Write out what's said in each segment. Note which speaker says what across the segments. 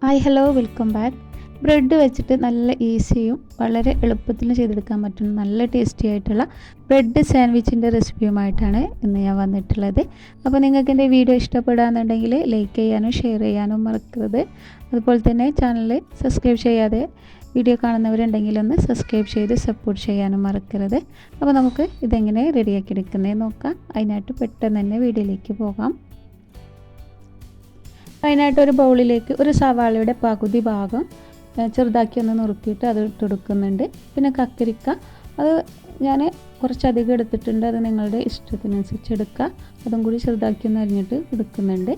Speaker 1: Hi hello welcome back. Bread വെച്ചിട്ട് നല്ല ഈസിയും വളരെ എളുപ്പത്തിൽ ചെയ്തെടുക്കാൻ പറ്റുന്ന നല്ല ടേസ്റ്റി ആയിട്ടുള്ള ബ്രെഡ് സാൻഡ്വിച്ചിൻ്റെ റെസിപ്പിയുമായിട്ടാണ് ഇന്ന് ഞാൻ വന്നിട്ടുള്ളത്. അപ്പോൾ നിങ്ങൾക്ക് എൻ്റെ വീഡിയോ ഇഷ്ടപ്പെടാന്നുണ്ടെങ്കിൽ ലൈക്ക് ചെയ്യാനും ഷെയർ ചെയ്യാനും മറക്കരുത്. അതുപോലെ തന്നെ ചാനൽ സബ്സ്ക്രൈബ് ചെയ്യാതെ വീഡിയോ കാണുന്നവരുണ്ടെങ്കിൽ ഒന്ന് സബ്സ്ക്രൈബ് ചെയ്ത് സപ്പോർട്ട് ചെയ്യാനും മറക്കരുത്. അപ്പോൾ നമുക്ക് ഇതെങ്ങനെ റെഡിയാക്കി എടുക്കുന്നത് നോക്കാം. അതിനായിട്ട് പെട്ടെന്ന് തന്നെ വീഡിയോയിലേക്ക് പോകാം. അതിനായിട്ട് ഒരു ബൗളിലേക്ക് ഒരു സവാളയുടെ പകുതി ഭാഗം ചെറുതാക്കി ഒന്ന് നുറുക്കിയിട്ട് അത് ഇട്ടെടുക്കുന്നുണ്ട്. പിന്നെ കക്കരിക്ക അത് ഞാൻ കുറച്ചധികം എടുത്തിട്ടുണ്ട്, അത് നിങ്ങളുടെ ഇഷ്ടത്തിനനുസരിച്ച് എടുക്കുക. അതും കൂടി ചെറുതാക്കി ഒന്ന് അരിഞ്ഞിട്ട് എടുക്കുന്നുണ്ട്.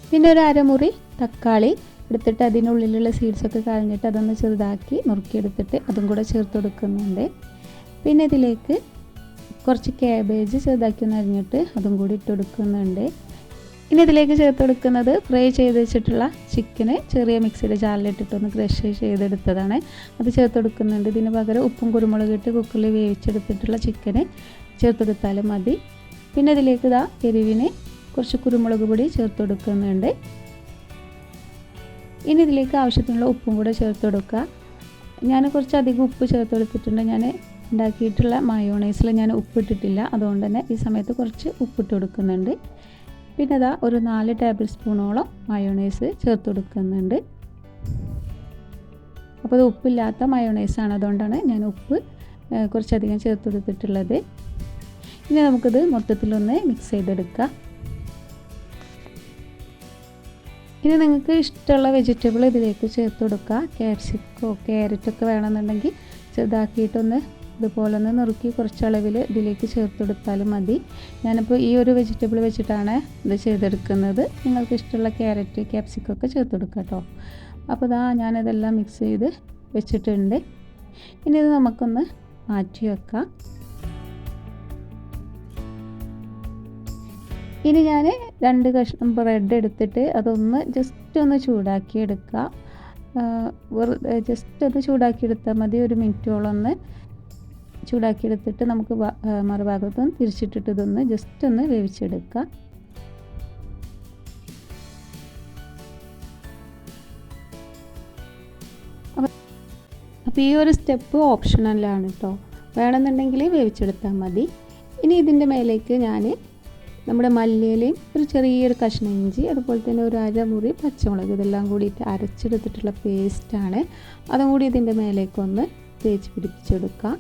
Speaker 1: പിന്നെ ഒരു അരമുറി തക്കാളി എടുത്തിട്ട് അതിനുള്ളിലുള്ള സീഡ്സൊക്കെ കളഞ്ഞിട്ട് അതൊന്ന് ചെറുതാക്കി നുറുക്കിയെടുത്തിട്ട് അതും കൂടെ ചേർത്ത് കൊടുക്കുന്നുണ്ട്. പിന്നെ ഇതിലേക്ക് കുറച്ച് ക്യാബേജ് ചെറുതാക്കി ഒന്ന് അരിഞ്ഞിട്ട് അതും കൂടി ഇട്ട് കൊടുക്കുന്നുണ്ട്. ഇനി ഇതിലേക്ക് ചേർത്ത് കൊടുക്കുന്നത് ഫ്രൈ ചെയ്ത് വെച്ചിട്ടുള്ള ചിക്കന് ചെറിയ മിക്സിയുടെ ജാറിലിട്ടിട്ടൊന്ന് ക്രഷ് ചെയ്തെടുത്തതാണ്, അത് ചേർത്ത് കൊടുക്കുന്നുണ്ട്. ഇതിന് പകരം ഉപ്പും കുരുമുളക് ഇട്ട് കുക്കറിൽ വേവിച്ചെടുത്തിട്ടുള്ള ചിക്കന് ചേർത്ത് കൊടുത്താലും മതി. പിന്നെ ഇതിലേക്ക് എരിവിന് കുറച്ച് കുരുമുളക് പൊടി ചേർത്ത് കൊടുക്കുന്നുണ്ട്. ഇനി ഇതിലേക്ക് ആവശ്യത്തിനുള്ള ഉപ്പും കൂടെ ചേർത്ത് കൊടുക്കുക. ഞാൻ കുറച്ചധികം ഉപ്പ് ചേർത്ത് കൊടുത്തിട്ടുണ്ട്. ഞാൻ ഉണ്ടാക്കിയിട്ടുള്ള മയോണൈസിൽ ഞാൻ ഉപ്പിട്ടിട്ടില്ല, അതുകൊണ്ട് തന്നെ ഈ സമയത്ത് കുറച്ച് ഉപ്പിട്ട് കൊടുക്കുന്നുണ്ട്. പിന്നെ ഒരു 4 ടേബിൾ സ്പൂണോളം മയോണൈസ് ചേർത്ത് കൊടുക്കുന്നുണ്ട്. അപ്പോൾ അത് ഉപ്പില്ലാത്ത മയോണൈസാണ്, അതുകൊണ്ടാണ് ഞാൻ ഉപ്പ് കുറച്ചധികം ചേർത്ത് കൊടുത്തിട്ടുള്ളത്. ഇനി നമുക്കിത് മൊത്തത്തിലൊന്ന് മിക്സ് ചെയ്തെടുക്കാം. ഇനി നിങ്ങൾക്ക് ഇഷ്ടമുള്ള വെജിറ്റബിൾ ഇതിലേക്ക് ചേർത്ത് കൊടുക്കുക. ക്യാപ്സിക്കോ ക്യാരറ്റൊക്കെ വേണമെന്നുണ്ടെങ്കിൽ ചെറുതാക്കിയിട്ടൊന്ന് ഇതുപോലെ ഒന്ന് നുറുക്കി കുറച്ചളവിൽ ഇതിലേക്ക് ചേർത്ത് കൊടുത്താലും മതി. ഞാനിപ്പോൾ ഈ ഒരു വെജിറ്റബിൾ വെച്ചിട്ടാണ് ഇത് ചെയ്തെടുക്കുന്നത്. നിങ്ങൾക്ക് ഇഷ്ടമുള്ള ക്യാരറ്റ് ക്യാപ്സിക്കം ഒക്കെ ചേർത്ത് കൊടുക്കുക കേട്ടോ. അപ്പോൾ ഞാനിതെല്ലാം മിക്സ് ചെയ്ത് വെച്ചിട്ടുണ്ട്. ഇനി ഇത് നമുക്കൊന്ന് മാറ്റി വെക്കാം. ഇനി ഞാൻ 2 കഷ്ണം ബ്രെഡ് എടുത്തിട്ട് അതൊന്ന് ജസ്റ്റ് ഒന്ന് ചൂടാക്കി എടുക്കുക. ജസ്റ്റ് ഒന്ന് ചൂടാക്കി എടുത്താൽ മതി. 1 മിനിറ്റോളം ഒന്ന് ചൂടാക്കിയെടുത്തിട്ട് നമുക്ക് മറുഭാഗത്തും തിരിച്ചിട്ടിട്ട് ഇതൊന്ന് ജസ്റ്റ് ഒന്ന് വേവിച്ചെടുക്കുക. അപ്പോൾ ഈ ഒരു സ്റ്റെപ്പ് ഓപ്ഷണലാണ് കേട്ടോ, വേണമെന്നുണ്ടെങ്കിൽ വേവിച്ചെടുത്താൽ മതി. ഇനി ഇതിൻ്റെ മേലേക്ക് ഞാൻ നമ്മുടെ മല്ലിയിലയും ഒരു ചെറിയൊരു കഷ്ണം ഇഞ്ചി, അതുപോലെ തന്നെ ഒരു അരമുറി പച്ചമുളക്, ഇതെല്ലാം കൂടിയിട്ട് അരച്ചെടുത്തിട്ടുള്ള പേസ്റ്റാണ്, അതും കൂടി ഇതിൻ്റെ മേലേക്കൊന്ന് തേച്ച് പിടിപ്പിച്ചെടുക്കുക.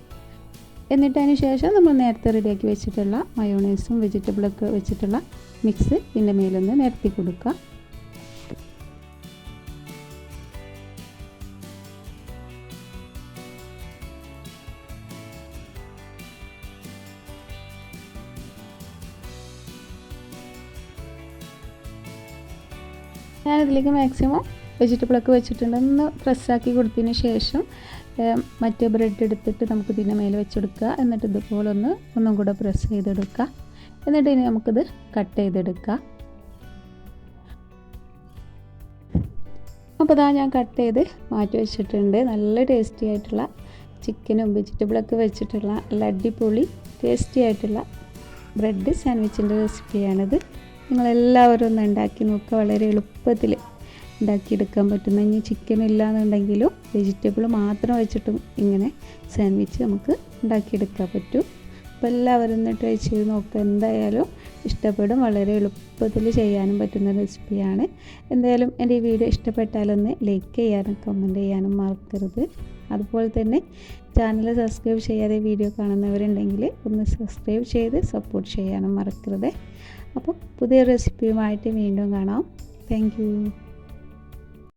Speaker 1: എന്നിട്ട് അതിന് ശേഷം നമ്മൾ നേരത്തെ റെഡിയാക്കി വെച്ചിട്ടുള്ള മയോണൈസും വെജിറ്റബിളൊക്കെ വെച്ചിട്ടുള്ള മിക്സ് ഇതിൻ്റെ മേലൊന്ന് നിരത്തി കൊടുക്കുക. ഞാനിതിലേക്ക് മാക്സിമം വെജിറ്റബിളൊക്കെ വെച്ചിട്ടുണ്ട്. ഒന്ന് പ്രസ്സാക്കി കൊടുത്തതിന് ശേഷം മറ്റേ ബ്രെഡ് എടുത്തിട്ട് നമുക്ക് ഇതിൻ്റെ മേലെ വെച്ചെടുക്കുക. എന്നിട്ട് ഇതുപോലെ ഒന്നും കൂടെ പ്രസ് ചെയ്തെടുക്കുക. എന്നിട്ട് ഇനി നമുക്കിത് കട്ട് ചെയ്തെടുക്കാം. അപ്പോൾ ഞാൻ കട്ട് ചെയ്ത് മാറ്റി വെച്ചിട്ടുണ്ട്. നല്ല ടേസ്റ്റി ആയിട്ടുള്ള ചിക്കനും വെജിറ്റബിളൊക്കെ വെച്ചിട്ടുള്ള നല്ല അടിപൊളി ടേസ്റ്റി ആയിട്ടുള്ള ബ്രെഡ് സാൻഡ്വിച്ചിൻ്റെ റെസിപ്പിയാണിത്. നിങ്ങളെല്ലാവരും ഒന്ന് ഉണ്ടാക്കി നോക്കുക. വളരെ എളുപ്പത്തിൽ ഉണ്ടാക്കിയെടുക്കാൻ പറ്റുന്ന, ഇനി ചിക്കൻ ഇല്ലാന്നുണ്ടെങ്കിലും വെജിറ്റബിൾ മാത്രം വെച്ചിട്ടും ഇങ്ങനെ സാൻഡ്വിച്ച് നമുക്ക് ഉണ്ടാക്കിയെടുക്കാൻ പറ്റും. അപ്പോൾ എല്ലാവരും ഒന്ന് ട്രൈ ചെയ്ത് നോക്കുക. എന്തായാലും ഇഷ്ടപ്പെടും. വളരെ എളുപ്പത്തിൽ ചെയ്യാനും പറ്റുന്ന റെസിപ്പിയാണ്. എന്തായാലും എൻ്റെ ഈ വീഡിയോ ഇഷ്ടപ്പെട്ടാലൊന്ന് ലൈക്ക് ചെയ്യാനും കമൻറ്റ് ചെയ്യാനും മറക്കരുത്. അതുപോലെ തന്നെ ചാനൽ സബ്സ്ക്രൈബ് ചെയ്യാതെ വീഡിയോ കാണുന്നവരുണ്ടെങ്കിൽ ഒന്ന് സബ്സ്ക്രൈബ് ചെയ്ത് സപ്പോർട്ട് ചെയ്യാനും മറക്കരുത്. അപ്പോൾ പുതിയ റെസിപ്പിയുമായിട്ട് വീണ്ടും കാണാം. Thank you.